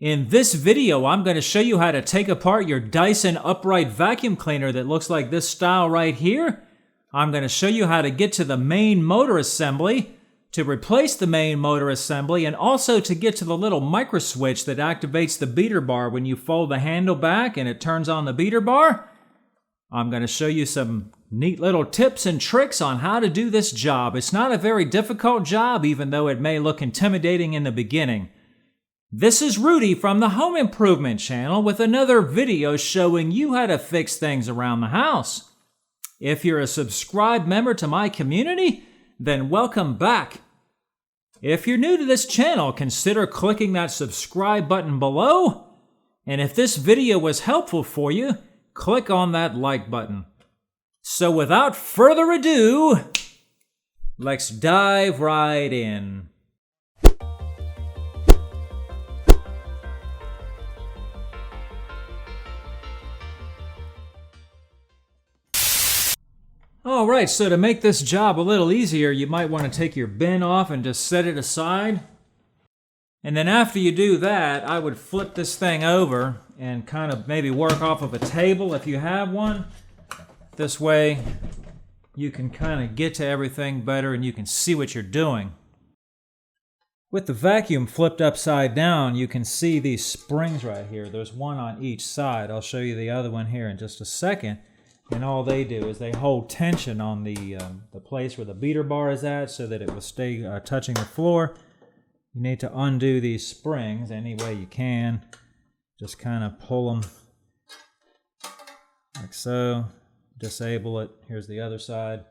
In this video, I'm going to show you how to take apart your Dyson upright vacuum cleaner that looks like this style right here. I'm going to show you how to get to the main motor assembly, to replace the main motor assembly, and also to get to the little microswitch that activates the beater bar when you fold the handle back and it turns on the beater bar. I'm going to show you some neat little tips and tricks on how to do this job. It's not a very difficult job, even though it may look intimidating in the beginning. This is Rudy from the Home Improvement channel with another video showing you how to fix things around the house. If you're a subscribed member to my community, then welcome back. If you're new to this channel, consider clicking that subscribe button below. And if this video was helpful for you, click on that like button. So without further ado, let's dive right in. Alright, so to make this job a little easier, you might want to take your bin off and just set it aside. And then after you do that, I would flip this thing over and kind of maybe work off of a table if you have one. This way you can kind of get to everything better and you can see what you're doing. With the vacuum flipped upside down, you can see these springs right here. There's one on each side. I'll show you the other one here in just a second. And all they do is they hold tension on the place where the beater bar is at so that it will stay touching the floor. You need to undo these springs any way you can. Just kind of pull them like so. Disable it. Here's the other side.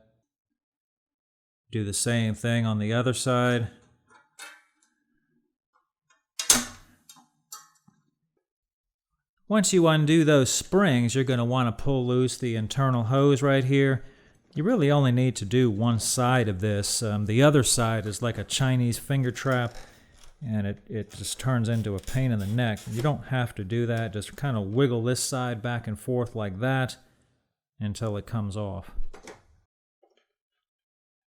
Do the same thing on the other side. Once you undo those springs, you're going to want to pull loose the internal hose right here. You really only need to do one side of this. The other side is like a Chinese finger trap, and it just turns into a pain in the neck. You don't have to do that. Just kind of wiggle this side back and forth like that until it comes off.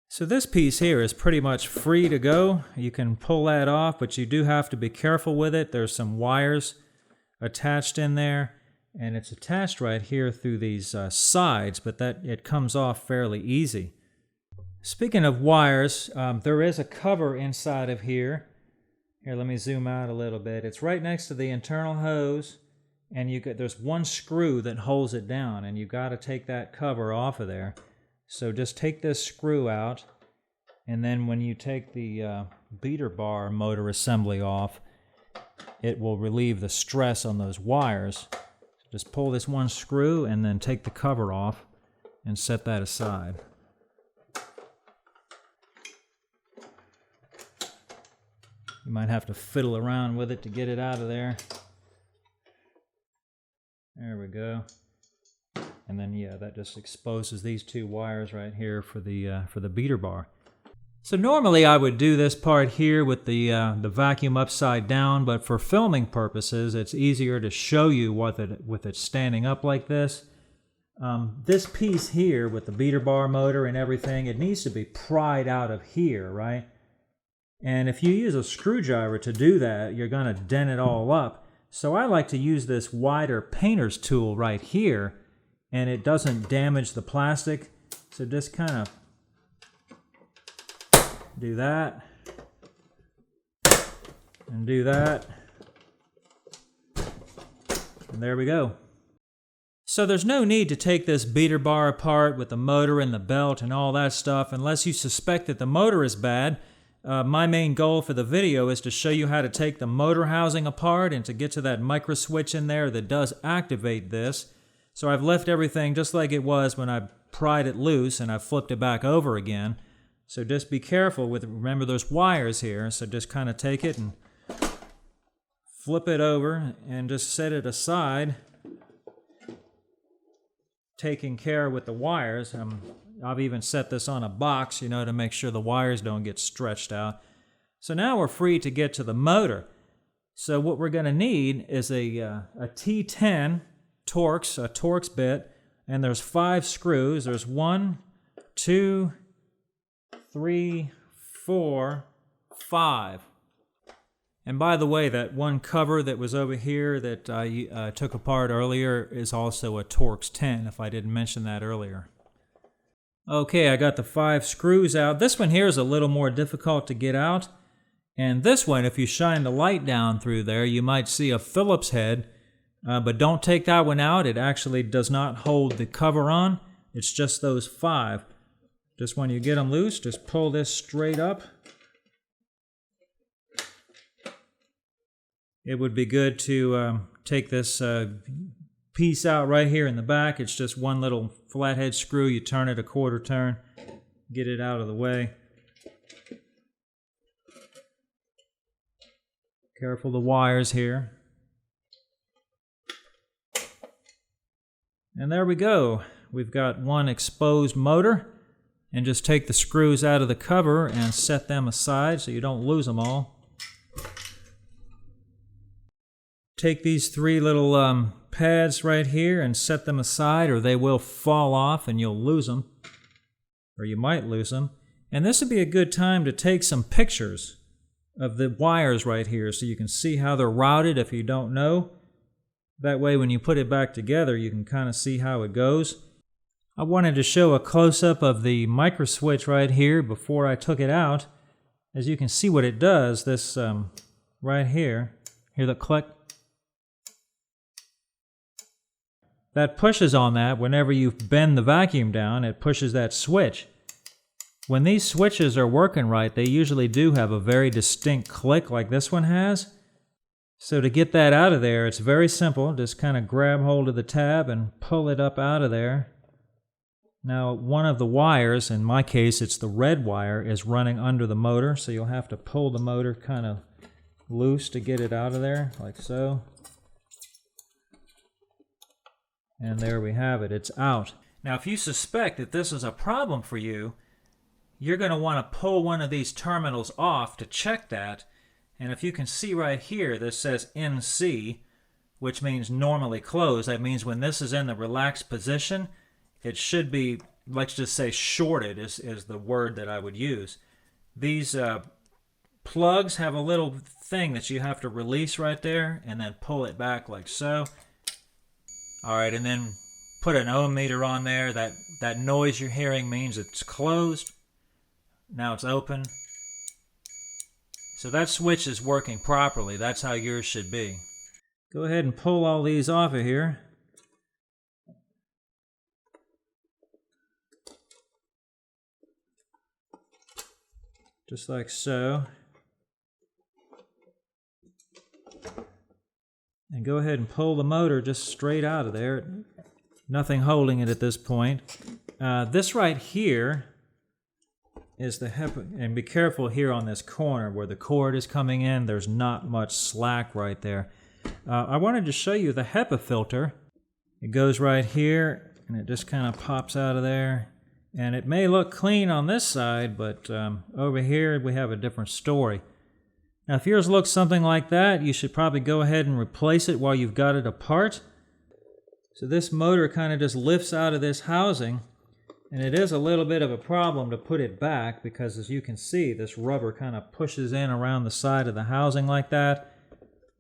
So this piece here is pretty much free to go. You can pull that off, but you do have to be careful with it. There's some wires attached in there, and it's attached right here through these sides, but it comes off fairly easy. Speaking of wires, there is a cover inside of here. Here, let me zoom out a little bit. It's right next to the internal hose, and there's one screw that holds it down, and you've got to take that cover off of there. So just take this screw out, and then when you take the beater bar motor assembly off, it will relieve the stress on those wires. Just pull this one screw and then take the cover off and set that aside. You might have to fiddle around with it to get it out of there. There we go. And then yeah, that just exposes these two wires right here for the beater bar. So normally I would do this part here with the vacuum upside down, but for filming purposes, it's easier to show you with it standing up like this. This piece here with the beater bar motor and everything, it needs to be pried out of here, right? And if you use a screwdriver to do that, you're going to dent it all up. So I like to use this wider painter's tool right here, and it doesn't damage the plastic. So just kind of do that, and do that, and there we go. So there's no need to take this beater bar apart with the motor and the belt and all that stuff unless you suspect that the motor is bad. My main goal for the video is to show you how to take the motor housing apart and to get to that microswitch in there that does activate this. So I've left everything just like it was when I pried it loose and I flipped it back over again. So just be careful with, remember there's wires here, so just kind of take it and flip it over and just set it aside, taking care with the wires. I've even set this on a box, you know, to make sure the wires don't get stretched out. So now we're free to get to the motor. So what we're going to need is a T10 Torx bit, and there's 5 screws. There's 1, 2, 3, 4, 5. And by the way, that one cover that was over here that I took apart earlier is also a Torx 10, if I didn't mention that earlier. Okay, I got the 5 screws out. This one here is a little more difficult to get out. And this one, if you shine the light down through there, you might see a Phillips head. But don't take that one out. It actually does not hold the cover on. It's just those 5. Just when you get them loose, just pull this straight up. It would be good to take this piece out right here in the back. It's just one little flathead screw. You turn it a quarter turn, get it out of the way. Careful the wires here. And there we go. We've got one exposed motor. And just take the screws out of the cover and set them aside so you don't lose them all. Take these 3 little pads right here and set them aside, or they will fall off and you'll lose them. Or you might lose them. And this would be a good time to take some pictures of the wires right here so you can see how they're routed if you don't know. That way when you put it back together you can kind of see how it goes. I wanted to show a close-up of the Microswitch right here before I took it out. As you can see what it does, this right here, hear the click? That pushes on that. Whenever you bend the vacuum down, it pushes that switch. When these switches are working right, they usually do have a very distinct click like this one has. So to get that out of there, it's very simple. Just kind of grab hold of the tab and pull it up out of there. Now, one of the wires, in my case it's the red wire, is running under the motor, so you'll have to pull the motor kind of loose to get it out of there, like so. And there we have it, it's out. Now, if you suspect that this is a problem for you, you're going to want to pull one of these terminals off to check that. And if you can see right here, this says NC, which means normally closed. That means when this is in the relaxed position, it should be, let's just say shorted is the word that I would use. These plugs have a little thing that you have to release right there and then pull it back like so. Alright, and then put an ohm meter on there. That noise you're hearing means it's closed. Now it's open. So that switch is working properly. That's how yours should be. Go ahead and pull all these off of here. Just like so. And go ahead and pull the motor just straight out of there. Nothing holding it at this point. This right here is the HEPA, and be careful here on this corner where the cord is coming in. There's not much slack right there. I wanted to show you the HEPA filter. It goes right here and it just kind of pops out of there. And it may look clean on this side, but over here we have a different story. Now if yours looks something like that, you should probably go ahead and replace it while you've got it apart. So this motor kind of just lifts out of this housing, and it is a little bit of a problem to put it back because, as you can see, this rubber kind of pushes in around the side of the housing like that,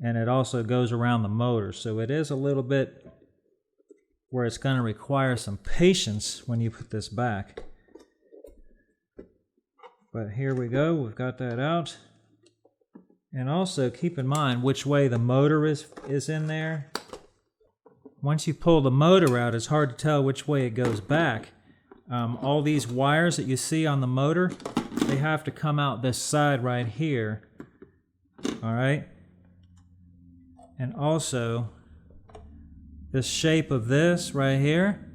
and it also goes around the motor. So it is a little bit where it's going to require some patience when you put this back. But here we go, we've got that out. And also keep in mind which way the motor is in there. Once you pull the motor out, it's hard to tell which way it goes back. All these wires that you see on the motor, they have to come out this side right here. Alright? And also, this shape of this right here,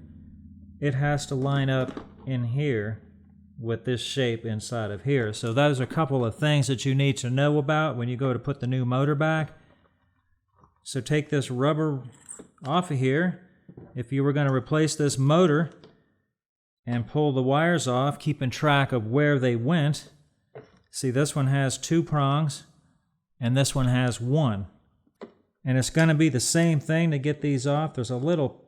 it has to line up in here with this shape inside of here. So those are a couple of things that you need to know about when you go to put the new motor back. So take this rubber off of here. If you were going to replace this motor and pull the wires off, keeping track of where they went. See, this one has 2 prongs and this one has 1. And it's going to be the same thing to get these off. There's a little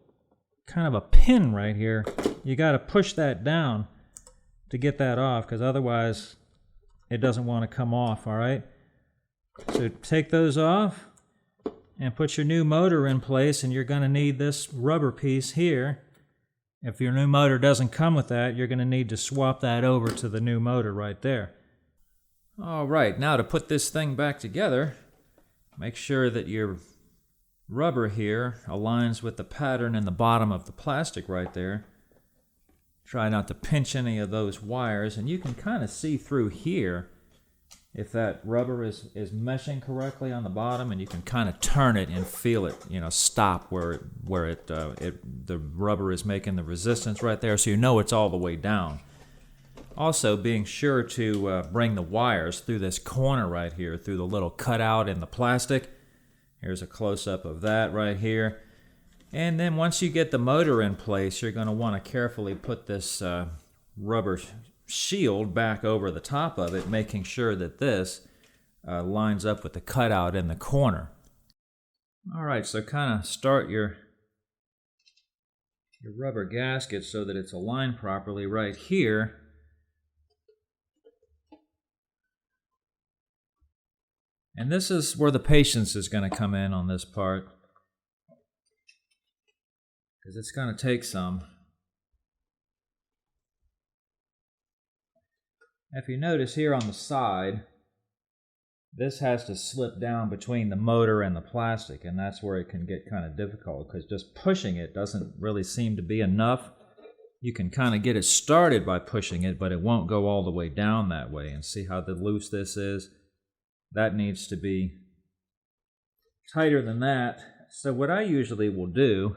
kind of a pin right here. You got to push that down to get that off, because otherwise it doesn't want to come off, all right? So take those off and put your new motor in place, and you're going to need this rubber piece here. If your new motor doesn't come with that, you're going to need to swap that over to the new motor right there. All right, now to put this thing back together, make sure that your rubber here aligns with the pattern in the bottom of the plastic right there. Try not to pinch any of those wires, and you can kind of see through here if that rubber is meshing correctly on the bottom, and you can kind of turn it and feel it, stop where the rubber is making the resistance right there, so you know it's all the way down. Also, being sure to bring the wires through this corner right here, through the little cutout in the plastic. Here's a close-up of that right here. And then once you get the motor in place, you're going to want to carefully put this rubber shield back over the top of it, making sure that this lines up with the cutout in the corner. All right, so kind of start your rubber gasket so that it's aligned properly right here. And this is where the patience is going to come in on this part, because it's going to take some. If you notice here on the side, this has to slip down between the motor and the plastic, and that's where it can get kind of difficult, because just pushing it doesn't really seem to be enough. You can kind of get it started by pushing it, but it won't go all the way down that way. And see how loose this is? That needs to be tighter than that. So what I usually will do,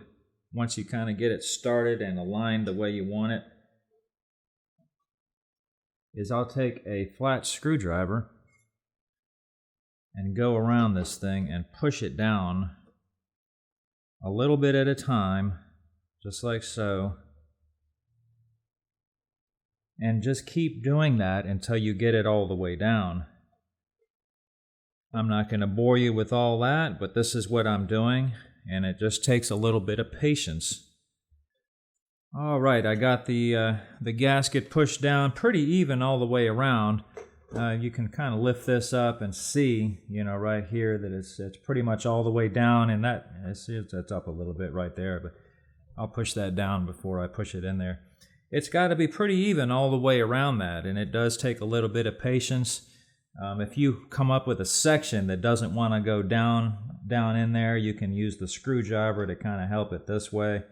once you kind of get it started and aligned the way you want it, is I'll take a flat screwdriver and go around this thing and push it down a little bit at a time, just like so. And just keep doing that until you get it all the way down. I'm not going to bore you with all that, but this is what I'm doing, and it just takes a little bit of patience. All right, I got the gasket pushed down pretty even all the way around. You can kind of lift this up and see, right here that it's pretty much all the way down, and that's up a little bit right there, but I'll push that down before I push it in there. It's got to be pretty even all the way around that, and it does take a little bit of patience. If you come up with a section that doesn't want to go down in there, you can use the screwdriver to kind of help it this way.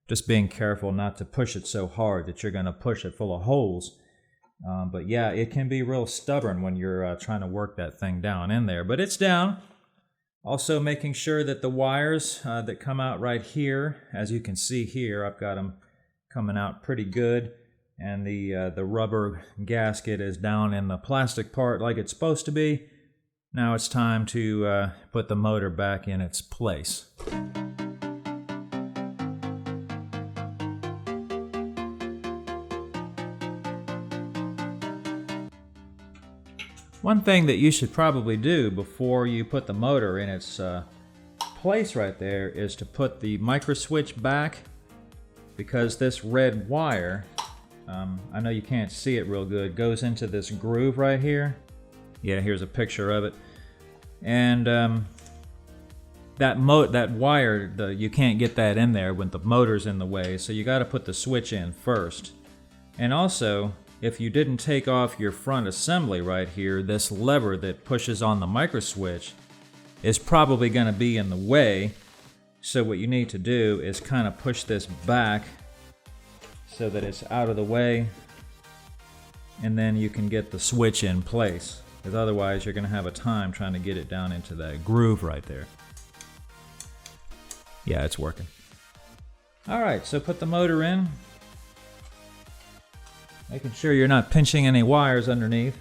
Just being careful not to push it so hard that you're going to push it full of holes. But yeah, it can be real stubborn when you're trying to work that thing down in there. But it's down. Also making sure that the wires that come out right here, as you can see here, I've got them coming out pretty good. And the rubber gasket is down in the plastic part like it's supposed to be. Now it's time to put the motor back in its place. One thing that you should probably do before you put the motor in its place right there is to put the microswitch back, because this red wire, I know you can't see it real good, goes into this groove right here. Yeah, here's a picture of it. And that wire, you can't get that in there when the motor's in the way, so you got to put the switch in first. And also, if you didn't take off your front assembly right here, this lever that pushes on the microswitch is probably going to be in the way. So what you need to do is kind of push this back so that it's out of the way, and then you can get the switch in place, because otherwise you're going to have a time trying to get it down into that groove right there. Yeah, it's working. All right, so put the motor in, making sure you're not pinching any wires underneath.